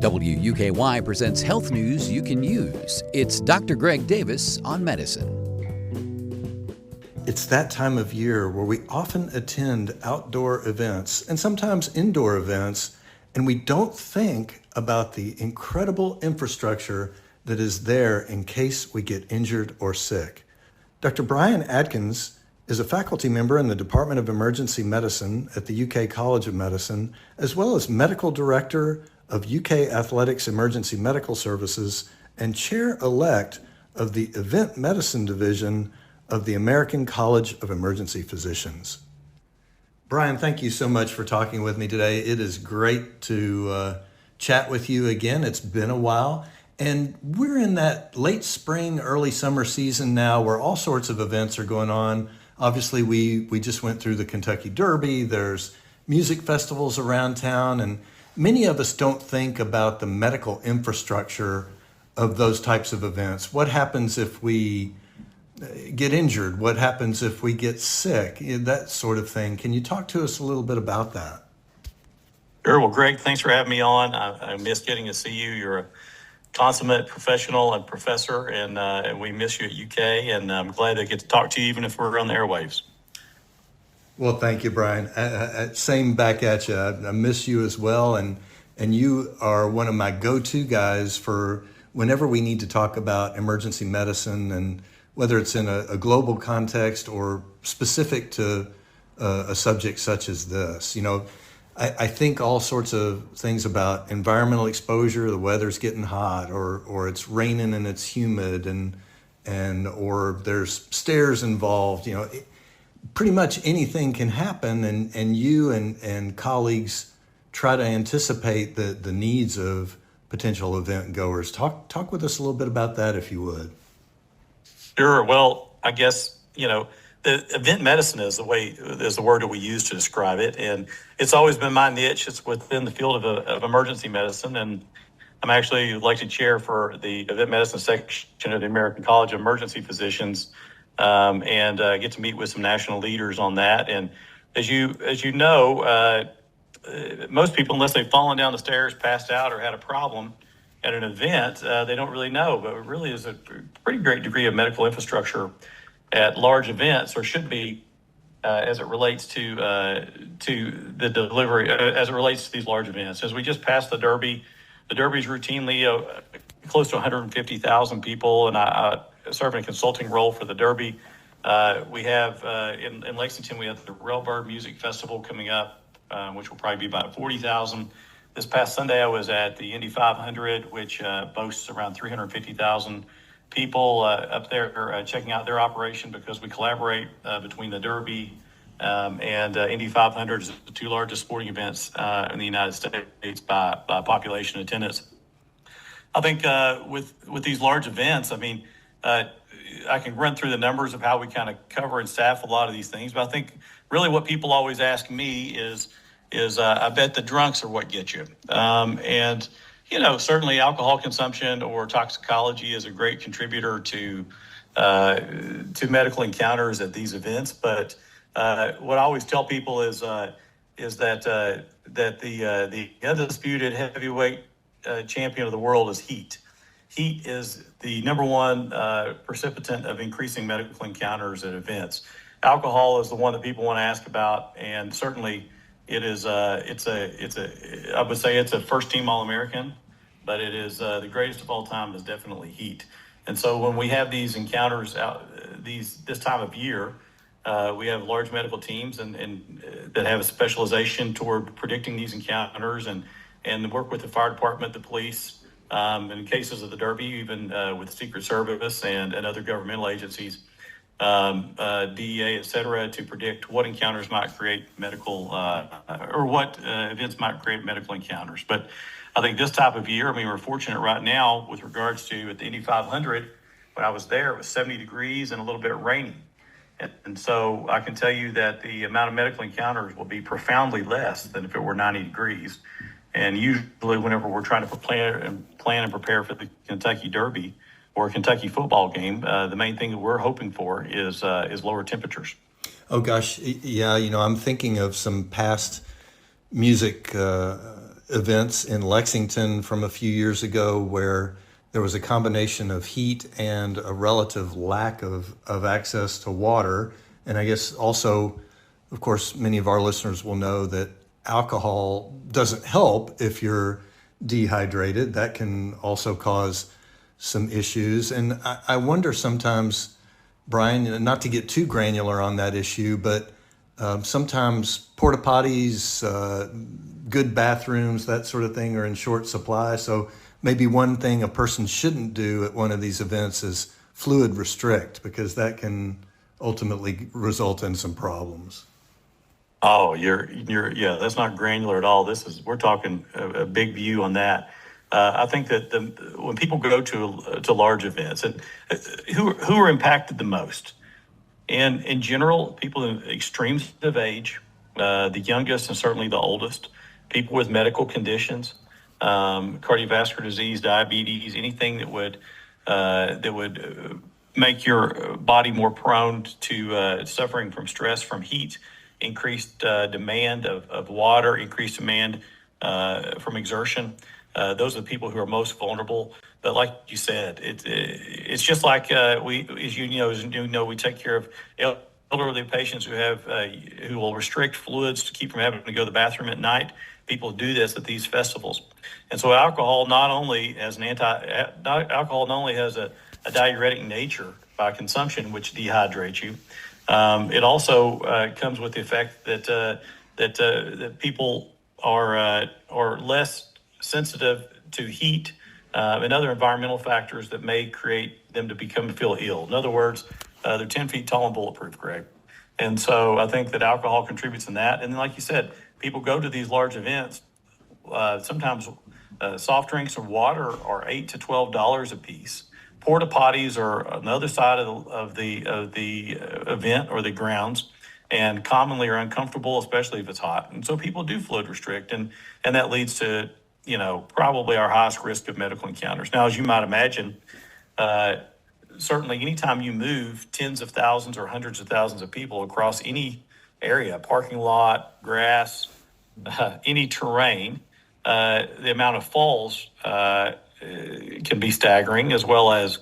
WUKY presents health news you can use. It's Dr. Greg Davis on medicine. It's that time of year where we often attend outdoor events and sometimes indoor events, and we don't think about the incredible infrastructure that is there in case we get injured or sick. Dr. Brian Adkins is a faculty member in the Department of Emergency Medicine at the UK College of Medicine, as well as medical director of UK Athletics Emergency Medical Services and chair-elect of the Event Medicine Division of the American College of Emergency Physicians. Brian, thank you so much for talking with me today. It is great to chat with you again. It's been a while. And we're in that late spring, early summer season now where all sorts of events are going on. Obviously, we just went through the Kentucky Derby. There's music festivals around town, and many of us don't think about the medical infrastructure of those types of events. What happens if we get injured? What happens if we get sick? That sort of thing. Can you talk to us a little bit about that? Sure. Well, Greg, thanks for having me on. I miss getting to see you. You're a consummate professional and professor, and we miss you at UK, and I'm glad to get to talk to you even if we're on the airwaves. Well, thank you, Brian. Same back at you. I miss you as well, and you are one of my go-to guys for whenever we need to talk about emergency medicine, and whether it's in a global context or specific to a subject such as this. You know, I think all sorts of things about environmental exposure. The weather's getting hot, or it's raining and it's humid, or there's stairs involved. You know, pretty much anything can happen, and you and colleagues try to anticipate the needs of potential event goers. Talk with us a little bit about that, if you would. Sure. Well, I guess, the event medicine is the word that we use to describe it. And it's always been my niche. It's within the field of emergency medicine. And I'm actually elected chair for the event medicine section of the American College of Emergency Physicians, and get to meet with some national leaders on that. And as you know, most people, unless they've fallen down the stairs, passed out, or had a problem at an event, they don't really know. But it really is a pretty great degree of medical infrastructure at large events, or should be, as it relates to the delivery, as it relates to these large events. As we just passed the Derby, the Derby's routinely close to 150,000 people, and I serve in a consulting role for the Derby. We have in Lexington, we have the Railbird Music Festival coming up, which will probably be about 40,000. This past Sunday, I was at the Indy 500, which boasts around 350,000 people up there checking out their operation, because we collaborate between the Derby and Indy 500 is the two largest sporting events in the United States by population attendance. I think with these large events, I can run through the numbers of how we kind of cover and staff a lot of these things, but I think really what people always ask me is I bet the drunks are what get you. And certainly alcohol consumption or toxicology is a great contributor to medical encounters at these events. But what I always tell people is that the undisputed heavyweight champion of the world is heat. Heat is the number one precipitant of increasing medical encounters at events. Alcohol is the one that people want to ask about, and certainly it is. I would say it's a first-team All-American, but it is the greatest of all time is definitely heat. And so when we have these encounters this time of year, we have large medical teams and that have a specialization toward predicting these encounters, and work with the fire department, the police, in cases of the Derby, even with the Secret Service and other governmental agencies, DEA, et cetera, to predict what encounters might create medical or what events might create medical encounters. But I think this type of year, we're fortunate right now with regards to at the Indy 500, when I was there, it was 70 degrees and a little bit rainy. And so I can tell you that the amount of medical encounters will be profoundly less than if it were 90 degrees. And usually whenever we're trying to plan and prepare for the Kentucky Derby or a Kentucky football game, the main thing that we're hoping for is lower temperatures. Oh gosh, yeah. I'm thinking of some past music events in Lexington from a few years ago where there was a combination of heat and a relative lack of access to water. And I guess also, of course, many of our listeners will know that alcohol doesn't help if you're dehydrated. That can also cause some issues. And I wonder sometimes, Brian, not to get too granular on that issue, but sometimes porta potties, good bathrooms, that sort of thing are in short supply. So maybe one thing a person shouldn't do at one of these events is fluid restrict, because that can ultimately result in some problems. Oh, yeah, that's not granular at all. We're talking a big view on that. I think that when people go to large events, and who are impacted the most, and in general, people in extremes of age, the youngest and certainly the oldest, people with medical conditions, cardiovascular disease, diabetes, anything that would make your body more prone to suffering from stress from heat, increased demand of water, increased demand from exertion. Those are the people who are most vulnerable. But like you said, it's just like we take care of elderly patients who will restrict fluids to keep from having to go to the bathroom at night. People do this at these festivals, and so alcohol not only has a diuretic nature by consumption, which dehydrates you. It also comes with the effect that people are less sensitive to heat and other environmental factors that may create them to feel ill. In other words, they're 10 feet tall and bulletproof, Greg. And so I think that alcohol contributes in that. And then, like you said, people go to these large events. Sometimes soft drinks or water are $8 to $12 a piece. Porta potties are on the other side of the event or the grounds, and commonly are uncomfortable, especially if it's hot. And so people do fluid restrict, and that leads to probably our highest risk of medical encounters. Now, as you might imagine, certainly anytime you move tens of thousands or hundreds of thousands of people across any area, parking lot, grass, any terrain, the amount of falls can be staggering, as well as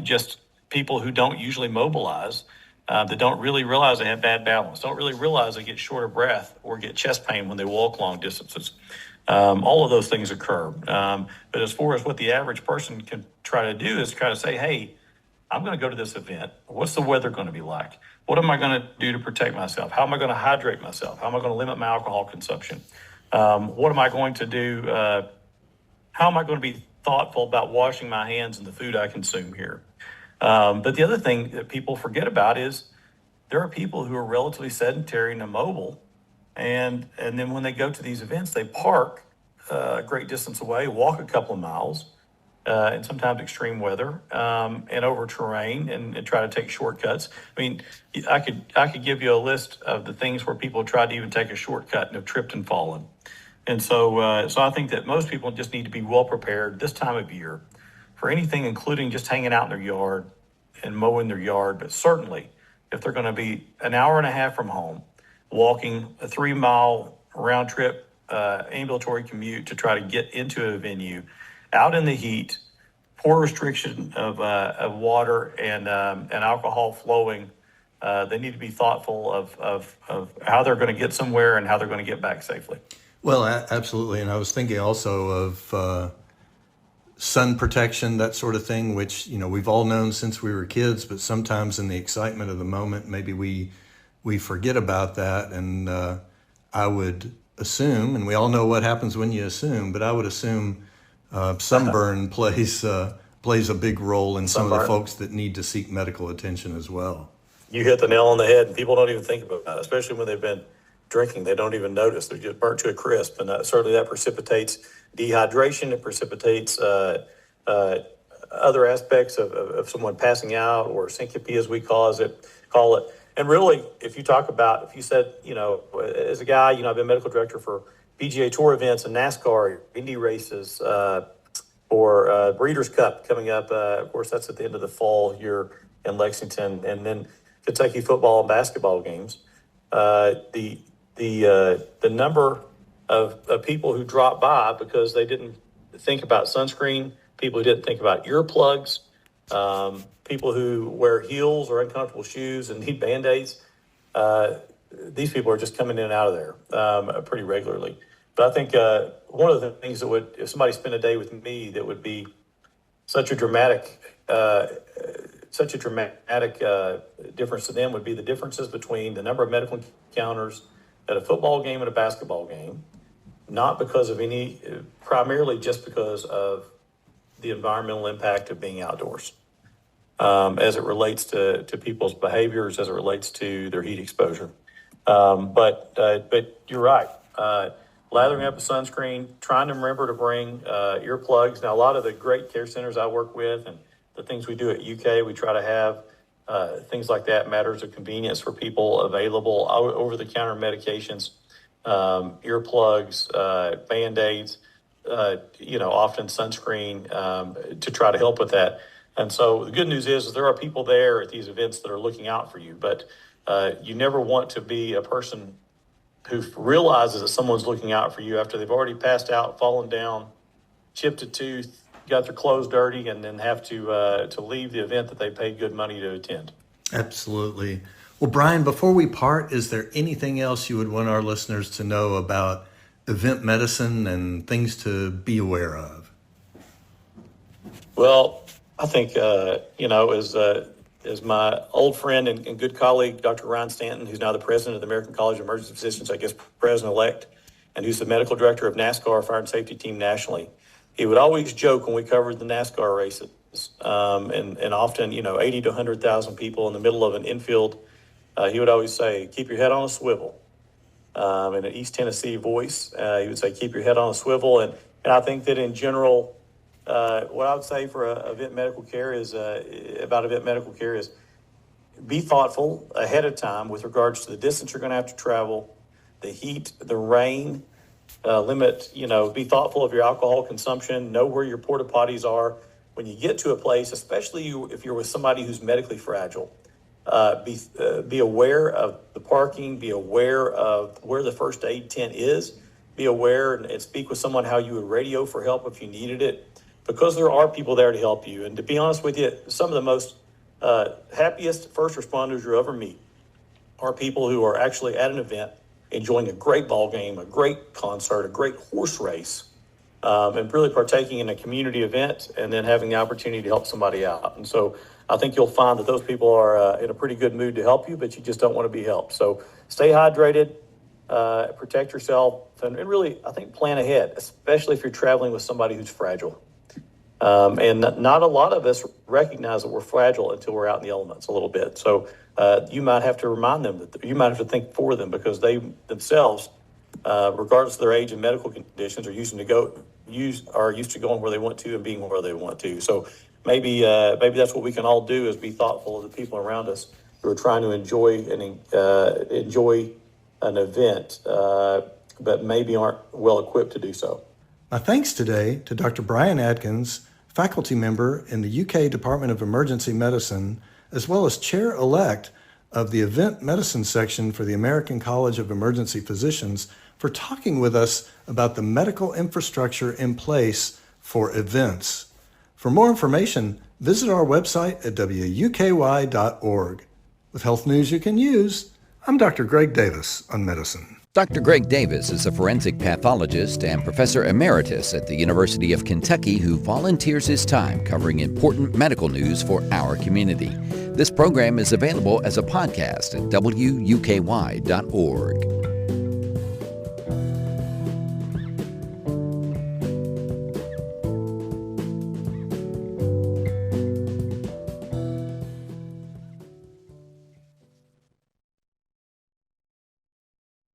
just people who don't usually mobilize, that don't really realize they have bad balance, don't really realize they get short of breath or get chest pain when they walk long distances. All of those things occur. But as far as what the average person can try to do is kind of say, hey, I'm going to go to this event. What's the weather going to be like? What am I going to do to protect myself? How am I going to hydrate myself? How am I going to limit my alcohol consumption? What am I going to do? How am I going to be thoughtful about washing my hands and the food I consume here? But the other thing that people forget about is there are people who are relatively sedentary and immobile, and then when they go to these events, they park a great distance away, walk a couple of miles, and sometimes extreme weather, and over terrain, and try to take shortcuts. I mean, I could give you a list of the things where people have tried to even take a shortcut and have tripped and fallen. And so I think that most people just need to be well prepared this time of year for anything, including just hanging out in their yard and mowing their yard. But certainly, if they're going to be an hour and a half from home, walking a 3-mile round trip ambulatory commute to try to get into a venue, out in the heat, poor restriction of water and alcohol flowing, they need to be thoughtful of how they're going to get somewhere and how they're going to get back safely. Well, absolutely. And I was thinking also of sun protection, that sort of thing, which, we've all known since we were kids, but sometimes in the excitement of the moment, maybe we forget about that. And I would assume, and we all know what happens when you assume, but I would assume sunburn plays a big role in some of the folks that need to seek medical attention as well. You hit the nail on the head, and people don't even think about it, especially when they've been drinking. They don't even notice. They're just burnt to a crisp, and certainly that precipitates dehydration. It precipitates other aspects of someone passing out, or syncope, as we call it. And really, if you said, as a guy, I've been medical director for PGA Tour events and NASCAR, Indy races, or Breeders' Cup coming up. Of course, that's at the end of the fall here in Lexington, and then Kentucky football and basketball games. The number of people who dropped by because they didn't think about sunscreen, people who didn't think about earplugs, people who wear heels or uncomfortable shoes and need Band-Aids. These people are just coming in and out of there pretty regularly. But I think one of the things that would, if somebody spent a day with me, that would be such a dramatic difference to them would be the differences between the number of medical encounters at a football game and a basketball game, not because of any, primarily just because of the environmental impact of being outdoors, as it relates to people's behaviors, as it relates to their heat exposure. But you're right. Lathering up with sunscreen, trying to remember to bring earplugs. Now, a lot of the great care centers I work with and the things we do at UK, we try to have things like that, matters of convenience for people available, over-the-counter medications, earplugs, Band-Aids, often sunscreen to try to help with that. And so the good news is there are people there at these events that are looking out for you, but you never want to be a person who realizes that someone's looking out for you after they've already passed out, fallen down, chipped a tooth, got their clothes dirty, and then have to leave the event that they paid good money to attend. Absolutely. Well, Brian, before we part, is there anything else you would want our listeners to know about event medicine and things to be aware of? Well, I think, as my old friend and good colleague, Dr. Ryan Stanton, who's now the president of the American College of Emergency Physicians, I guess president-elect, and who's the medical director of NASCAR Fire and Safety Team nationally, he would always joke when we covered the NASCAR races, and often, 80 to 100,000 people in the middle of an infield, he would always say, keep your head on a swivel. In an East Tennessee voice, he would say, keep your head on a swivel. And I think that in general, what I would say for event medical care is be thoughtful ahead of time with regards to the distance you're going to have to travel, the heat, the rain, be thoughtful of your alcohol consumption, know where your porta potties are. When you get to a place, especially if you're with somebody who's medically fragile, be aware of the parking, be aware of where the first aid tent is, be aware and speak with someone how you would radio for help if you needed it, because there are people there to help you. And to be honest with you, some of the most happiest first responders you'll ever meet are people who are actually at an event, enjoying a great ball game, a great concert, a great horse race, and really partaking in a community event and then having the opportunity to help somebody out. And so I think you'll find that those people are in a pretty good mood to help you, but you just don't want to be helped. So stay hydrated, protect yourself, and really, I think, plan ahead, especially if you're traveling with somebody who's fragile. And not a lot of us recognize that we're fragile until we're out in the elements a little bit. So you might have to remind them that you might have to think for them, because they themselves, regardless of their age and medical conditions, are used to going where they want to and being where they want to. So maybe that's what we can all do, is be thoughtful of the people around us who are trying to enjoy an event, but maybe aren't well equipped to do so. My thanks today to Dr. Brian Adkins, faculty member in the UK Department of Emergency Medicine, as well as chair-elect of the Event Medicine section for the American College of Emergency Physicians, for talking with us about the medical infrastructure in place for events. For more information, visit our website at wuky.org. With health news you can use, I'm Dr. Greg Davis on medicine. Dr. Greg Davis is a forensic pathologist and professor emeritus at the University of Kentucky who volunteers his time covering important medical news for our community. This program is available as a podcast at wuky.org.